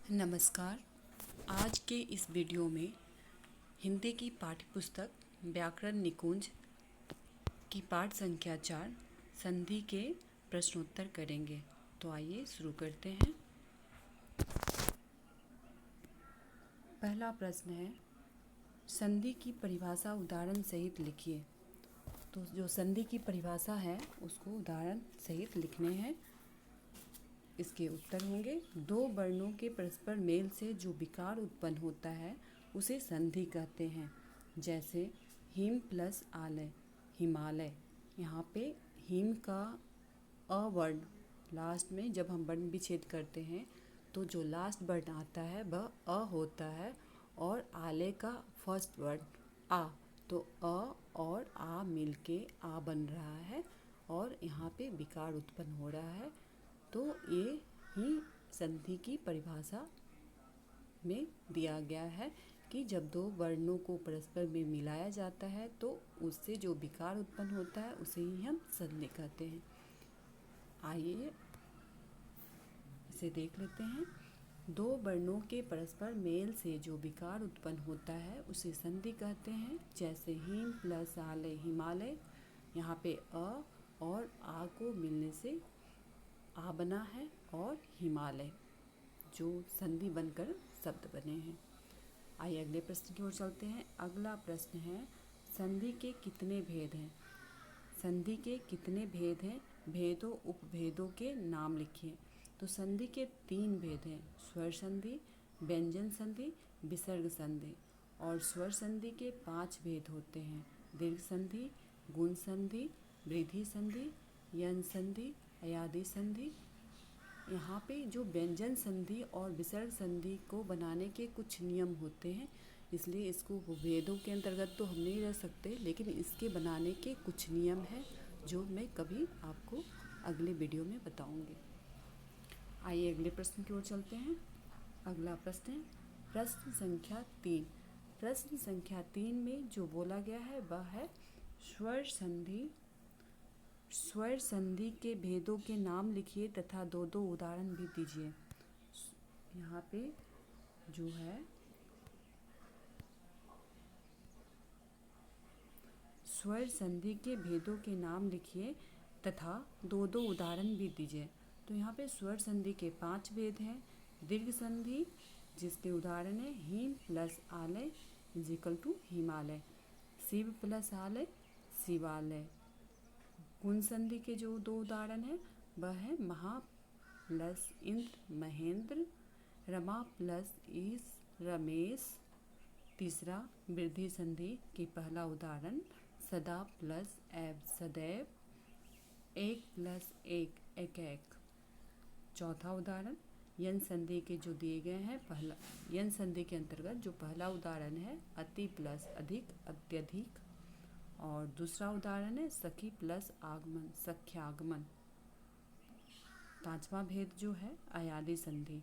नमस्कार। आज के इस वीडियो में हिंदी की पाठ्यपुस्तक व्याकरण निकुंज की पाठ संख्या 4 संधि के प्रश्नोत्तर करेंगे। तो आइए शुरू करते हैं। पहला प्रश्न है, संधि की परिभाषा उदाहरण सहित लिखिए। तो जो संधि की परिभाषा है उसको उदाहरण सहित लिखने हैं। इसके उत्तर होंगे, दो वर्णों के परस्पर मेल से जो विकार उत्पन्न होता है उसे संधि कहते हैं। जैसे हिम प्लस आलय, हिमालय। यहाँ पे हिम का अ वर्ण लास्ट में जब हम वर्ण विच्छेद करते हैं तो जो लास्ट वर्ण आता है वह अ होता है, और आलय का फर्स्ट वर्ण आ, तो अ और आ मिलके आ बन रहा है और यहाँ पे विकार उत्पन्न हो रहा है। तो ये ही संधि की परिभाषा में दिया गया है कि जब दो वर्णों को परस्पर में मिलाया जाता है तो उससे जो विकार उत्पन्न होता है उसे ही हम संधि कहते हैं। आइए इसे देख लेते हैं। दो वर्णों के परस्पर मेल से जो विकार उत्पन्न होता है उसे संधि कहते हैं। जैसे हिम प्लस आलय, हिमालय। यहाँ पे अ और आ को मिलने से आ बना है और हिमालय जो संधि बनकर शब्द बने हैं। आइए अगले प्रश्न की ओर चलते हैं। अगला प्रश्न है, संधि के कितने भेद हैं? संधि के कितने भेद हैं? भेदों उपभेदों के नाम लिखिए। तो संधि के 3 भेद हैं, स्वर संधि, व्यंजन संधि, विसर्ग संधि। और स्वर संधि के 5 भेद होते हैं, दीर्घ संधि, गुण संधि, वृद्धि संधि, यन संधि, अयादि संधि। यहाँ पे जो व्यंजन संधि और विसर्ग संधि को बनाने के कुछ नियम होते हैं, इसलिए इसको भेदों के अंतर्गत तो हम नहीं रह सकते, लेकिन इसके बनाने के कुछ नियम हैं जो मैं कभी आपको अगले वीडियो में बताऊंगी। आइए अगले प्रश्न की ओर चलते हैं। अगला प्रश्न है प्रश्न संख्या 3। प्रश्न संख्या 3 में जो बोला गया है वह है स्वर संधि। स्वर संधि के भेदों के नाम लिखिए तथा दो दो उदाहरण भी दीजिए। यहाँ पे जो है स्वर संधि के भेदों के नाम लिखिए तथा दो दो उदाहरण भी दीजिए। तो यहाँ पे स्वर संधि के 5 भेद हैं। दीर्घ संधि जिसके उदाहरण है हिम प्लस आलय is equal to Himalaya, Shiva plus आलय शिवालय। गुण संधि के जो 2 उदाहरण हैं वह है महा प्लस इंद्र महेंद्र, रमा प्लस ईश रमेश। तीसरा वृद्धि संधि की पहला उदाहरण सदा प्लस एव सदैव, एक प्लस एक एक एक। चौथा उदाहरण यन संधि के जो दिए गए हैं, पहला यन संधि के अंतर्गत जो पहला उदाहरण है अति प्लस अधिक अत्यधिक, और दूसरा उदाहरण है सखी प्लस आगमन सख्यागमन। पांचवा भेद जो है अयादि संधि,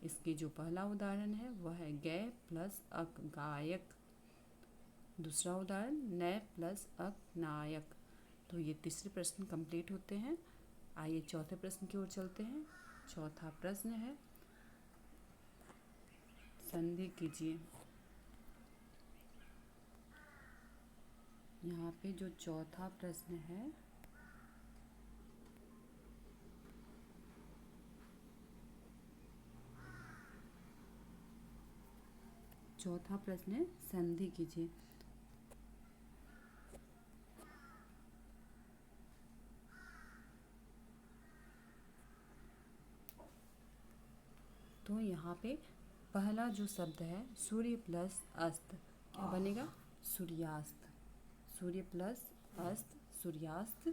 इसकी जो पहला उदाहरण है वह है गय प्लस अक गायक, दूसरा उदाहरण नय प्लस अक नायक। तो ये तीसरे प्रश्न कंप्लीट होते हैं। आइए चौथे प्रश्न की ओर चलते हैं। चौथा प्रश्न है संधि कीजिए। यहाँ पे जो चौथा प्रश्न है चौथा प्रश्न है संधि कीजिए। तो यहाँ पे पहला जो शब्द है सूर्य प्लस अस्त, क्या बनेगा? सूर्यास्त। सूर्य प्लस अस्त सूर्यास्त।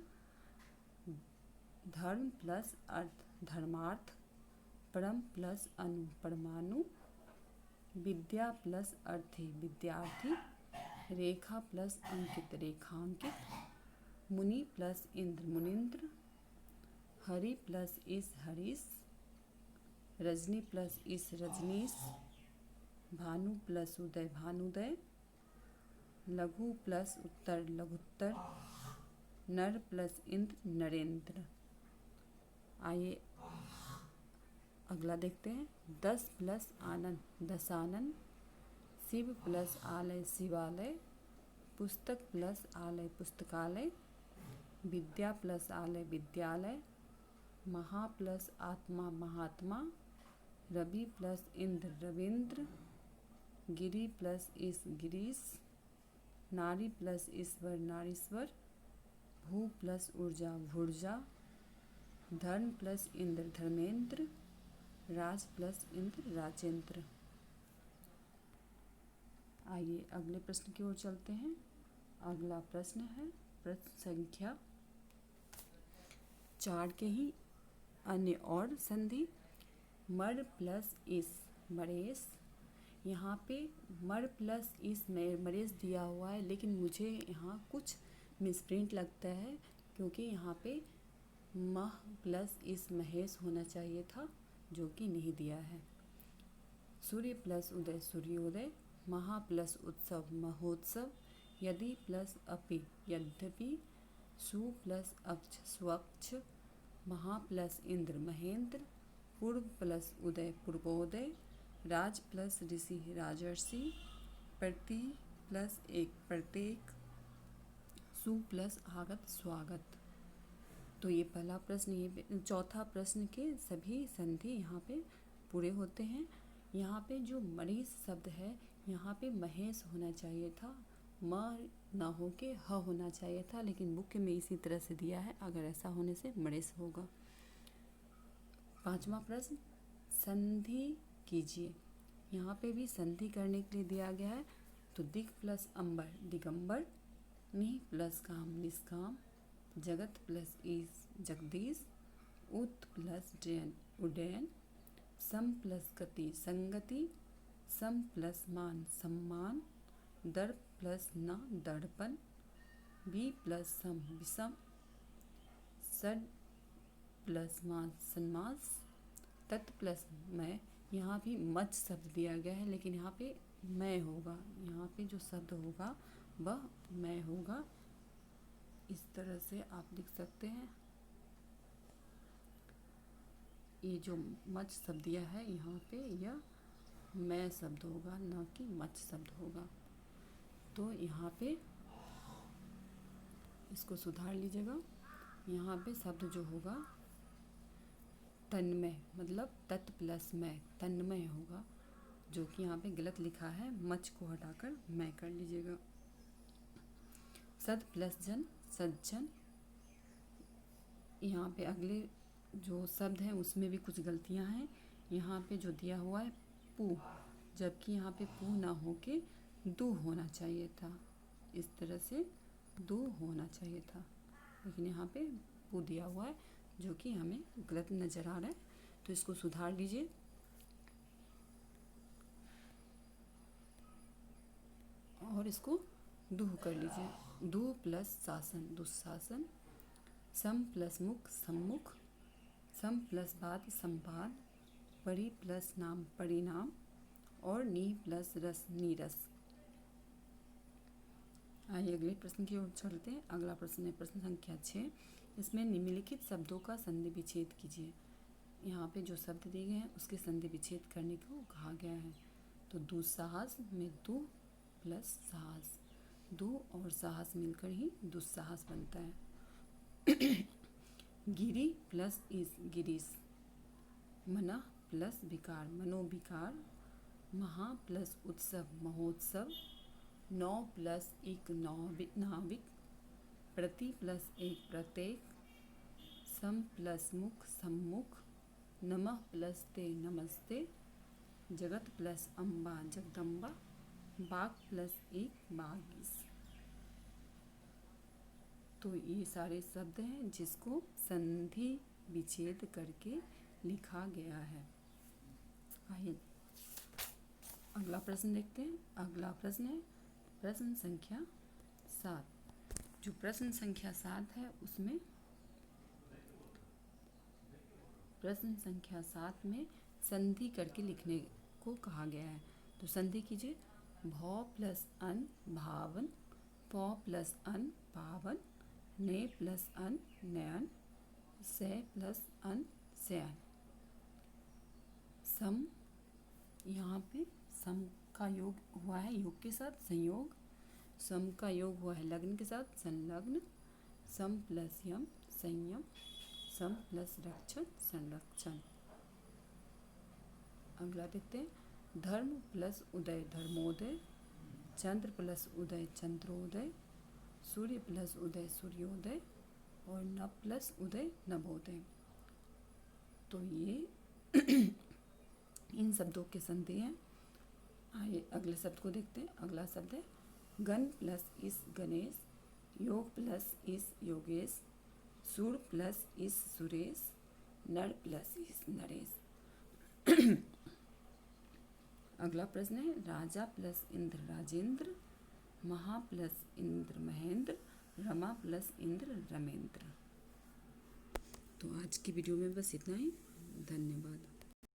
धर्म प्लस अर्थ धर्मार्थ। परम प्लस अनु परमाणु। विद्या प्लस अर्थी विद्यार्थी। रेखा प्लस अंकित रेखांकित। मुनि प्लस इंद्र मुनिंद्र। हरि प्लस इस हरीश। रजनी प्लस इस रजनीश। भानु प्लस उदय भानुदय। लघु प्लस उत्तर लघुत्तर। नर प्लस इंद्र नरेंद्र। आइए अगला देखते हैं। 10 प्लस आनंद दसानन, शिव प्लस आलय शिवालय, पुस्तक प्लस आलय पुस्तकालय, विद्या प्लस आलय विद्यालय, महा प्लस आत्मा महात्मा, रवि प्लस इंद्र रविंद्र, गिरि प्लस ईश गिरीश, नारी प्लस ईश्वर नारीश्वर, भू प्लस ऊर्जा भूर्जा, धर्म प्लस इंद्र धर्मेंद्र, राज प्लस इंद्र राजेंद्र। आइए अगले प्रश्न की ओर चलते हैं। अगला प्रश्न है प्रश्न संख्या 4 के ही अन्य और संधि। मर प्लस इस मरेश, यहाँ पे मर प्लस इस मरेश दिया हुआ है, लेकिन मुझे यहाँ कुछ मिसप्रिंट लगता है, क्योंकि यहाँ पे मह प्लस इस महेश होना चाहिए था, जो कि नहीं दिया है। सूर्य प्लस उदय सूर्योदय, महा प्लस उत्सव महोत्सव, यदि प्लस अपि यद्यपि, सु प्लस अक्ष स्वच्छ, महा प्लस इंद्र महेंद्र, पूर्व प्लस उदय पूर्वोदय, राज प्लस ऋषि राजर्षि, प्रति प्लस एक प्रत्येक, सु प्लस आगत स्वागत। तो ये पहला प्रश्न, ये चौथा प्रश्न के सभी संधि यहाँ पे पूरे होते हैं। यहाँ पे जो मरीज शब्द है, यहाँ पे महेश होना चाहिए था, म ना हो के ह होना चाहिए था, लेकिन बुक में इसी तरह से दिया है, अगर ऐसा होने से मरेश होगा। पांचवा प्रश्न, संधि कीजिए। यहाँ पे भी संधि करने के लिए दिया गया है। तो दिक प्लस अंबर दिगंबर, निह प्लस काम निष्काम, जगत प्लस ईश जगदीश, उत प्लस डैन उडैन, सम प्लस गति संगति, सम प्लस मान सम्मान, दर्प प्लस न दर्पण, बी प्लस सम विषम, सड प्लस मान सन्मास, तत् प्लस मैं। यहाँ भी मच शब्द दिया गया है, लेकिन यहाँ पे मैं होगा, यहाँ पे जो शब्द होगा वह मैं होगा। इस तरह से आप लिख सकते हैं। ये जो मच शब्द दिया है यहाँ पे, यह मैं शब्द होगा, ना कि मच शब्द होगा। तो यहाँ पे इसको सुधार लीजिएगा। यहाँ पे शब्द जो होगा तन्मय, मतलब तत् प्लस मैं, तन्मय होगा, जो कि यहाँ पे गलत लिखा है, मच को हटाकर मैं कर लीजिएगा। सद प्लस जन सज्जन, यहाँ पे अगले जो शब्द हैं उसमें भी कुछ गलतियाँ हैं। यहाँ पे जो दिया हुआ है पू, जबकि यहाँ पे पू ना हो के दू होना चाहिए था, इस तरह से दू होना चाहिए था, लेकिन यहाँ पे पू दिया हुआ है, जो कि हमें गलत नज़र आ रहा है। तो इसको सुधार लीजिए। और इसको दूह कर लीजिए। दू प्लस शासन दुशासन, सम प्लस मुख सम्मुख, सम प्लस बाद संवाद, परि प्लस नाम परिणाम, और नी प्लस रस नीरस। आइए अगले प्रश्न की ओर चलते हैं। अगला प्रश्न है प्रश्न संख्या 6। इसमें निम्नलिखित शब्दों का संधि विच्छेद कीजिए। यहाँ पे जो शब्द दिए गए हैं उसके संधि विच्छेद करने को कहा गया है। तो दुस्साहस में दु प्लस साहस, दु और साहस मिलकर ही दुस्साहस बनता है। गिरी प्लस इस गिरीश, मना प्लस विकार मनोविकार, महा प्लस उत्सव महोत्सव, नौ प्लस एक नाविक, प्रति प्लस एक प्रत्येक, सम प्लस मुख सम्मुख, नमः प्लस ते नमस्ते, जगत प्लस अम्बा जगदम्बा, बाग प्लस एक बागीस। तो ये सारे शब्द हैं जिसको संधि विच्छेद करके लिखा गया है। आइए अगला प्रश्न देखते हैं। अगला प्रश्न है प्रश्न संख्या 7। जो प्रश्न संख्या 7 है उसमें प्रश्न संख्या 7 में संधि करके लिखने को कहा गया है। तो संधि कीजिए। भौ प्लस अन भावन, पौ प्लस अन पावन, ने प्लस अन नयन, से प्लस अन सयन। सम, यहाँ पे सम का योग हुआ है योग के साथ संयोग, सम का योग हुआ है लग्न के साथ संलग्न, सम प्लस यम संयम, सम प्लस रक्षण संरक्षण। अगला देखते हैं, धर्म प्लस उदय धर्मोदय, चंद्र प्लस उदय चंद्रोदय, सूर्य प्लस उदय सूर्योदय और नभ प्लस उदय नवोदय। तो ये इन शब्दों के संधि हैं। आइए अगले शब्द को देखते हैं। अगला शब्द है गण प्लस इस गणेश, योग प्लस इस योगेश, सूर प्लस इस सुरेश, नर प्लस इस नरेश। अगला प्रश्न है राजा प्लस इंद्र राजेंद्र, महा प्लस इंद्र महेंद्र, रमा प्लस इंद्र रमेंद्र। तो आज की वीडियो में बस इतना ही। धन्यवाद।